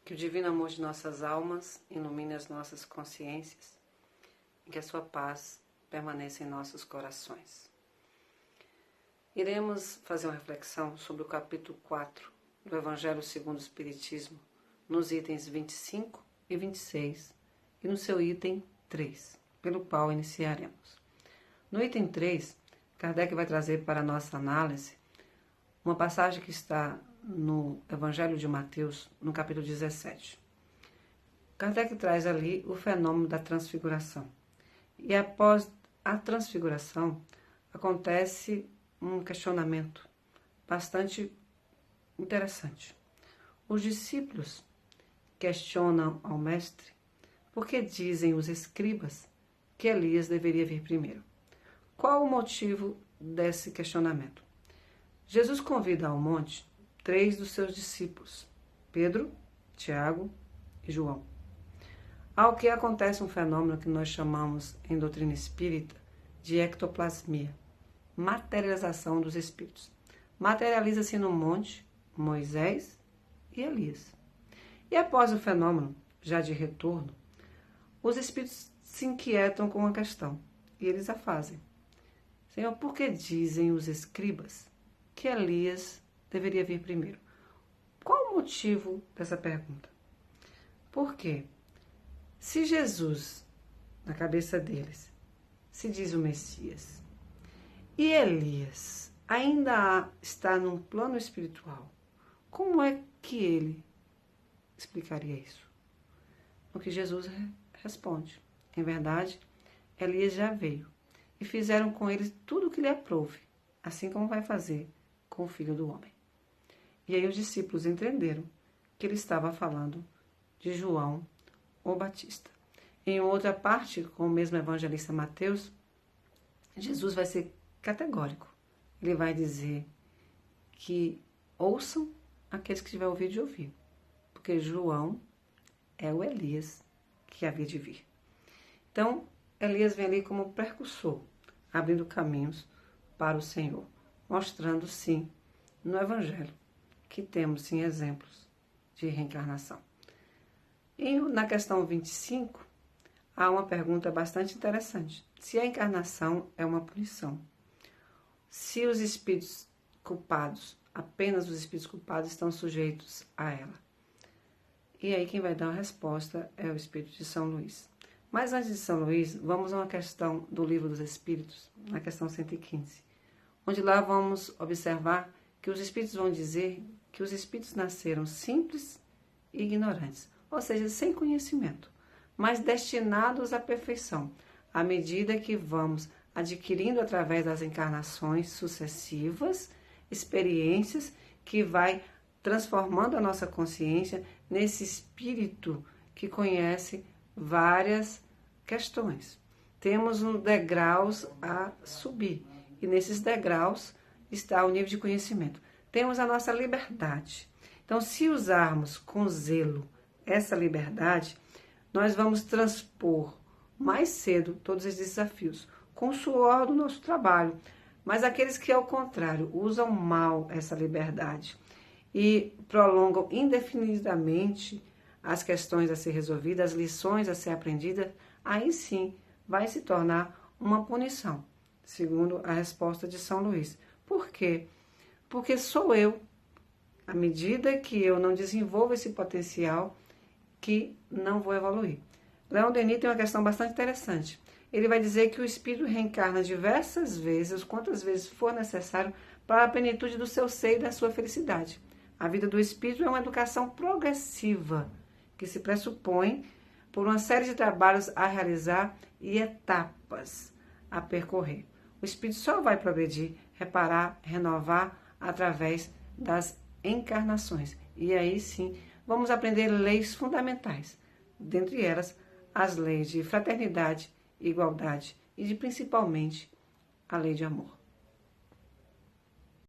Que o divino amor de nossas almas ilumine as nossas consciências e que a sua paz permaneça em nossos corações. Iremos fazer uma reflexão sobre o capítulo 4 do Evangelho segundo o Espiritismo, nos itens 25 e 26 e no seu item 3, pelo qual iniciaremos. No item 3, Kardec vai trazer para a nossa análise uma passagem que está no Evangelho de Mateus, no capítulo 17. Kardec traz ali o fenômeno da transfiguração. E após a transfiguração, acontece um questionamento bastante interessante. Os discípulos questionam ao mestre por que dizem os escribas que Elias deveria vir primeiro. Qual o motivo desse questionamento? Jesus convida ao monte 3 dos seus discípulos, Pedro, Tiago e João. Ao que acontece um fenômeno que nós chamamos em doutrina espírita de ectoplasmia, materialização dos espíritos. Materializa-se no monte Moisés e Elias. E após o fenômeno, já de retorno, os espíritos se inquietam com a questão e eles a fazem. Senhor, por que dizem os escribas que Elias deveria vir primeiro? Qual o motivo dessa pergunta? Por quê? Se Jesus, na cabeça deles, se diz o Messias, e Elias ainda está num plano espiritual, como é que ele explicaria isso? O que Jesus responde. Em verdade, Elias já veio e fizeram com ele tudo o que lhe aprouve, assim como vai fazer com o Filho do Homem. E aí os discípulos entenderam que ele estava falando de João o Batista. Em outra parte, com o mesmo evangelista Mateus, Jesus vai ser categórico. Ele vai dizer que ouçam aqueles que tiverem ouvido de ouvir, porque João é o Elias que havia de vir. Então, Elias vem ali como precursor, abrindo caminhos para o Senhor, mostrando, sim, no Evangelho, que temos, sim, exemplos de reencarnação. E na questão 25, há uma pergunta bastante interessante. Se a encarnação é uma punição, se os espíritos culpados, apenas os espíritos culpados estão sujeitos a ela. E aí quem vai dar a resposta é o Espírito de São Luís. Mas antes de São Luís, vamos a uma questão do Livro dos Espíritos, na questão 115, onde lá vamos observar que os espíritos vão dizer que os espíritos nasceram simples e ignorantes, ou seja, sem conhecimento, mas destinados à perfeição, à medida que vamos adquirindo através das encarnações sucessivas, experiências que vai transformando a nossa consciência nesse espírito que conhece várias questões. Temos degraus a subir e nesses degraus está o nível de conhecimento. Temos a nossa liberdade. Então, se usarmos com zelo essa liberdade, nós vamos transpor mais cedo todos esses desafios, com o suor do nosso trabalho. Mas aqueles que, ao contrário, usam mal essa liberdade e prolongam indefinidamente as questões a ser resolvidas, as lições a ser aprendidas, aí sim vai se tornar uma punição, segundo a resposta de São Luís. Por quê? Porque sou eu, à medida que eu não desenvolvo esse potencial, que não vou evoluir. Leon Denis tem uma questão bastante interessante. Ele vai dizer que o espírito reencarna diversas vezes, quantas vezes for necessário, para a plenitude do seu ser e da sua felicidade. A vida do espírito é uma educação progressiva, que se pressupõe por uma série de trabalhos a realizar e etapas a percorrer. O espírito só vai progredir, reparar, renovar através das encarnações. E aí sim, vamos aprender leis fundamentais, dentre elas as leis de fraternidade, igualdade e principalmente a lei de amor.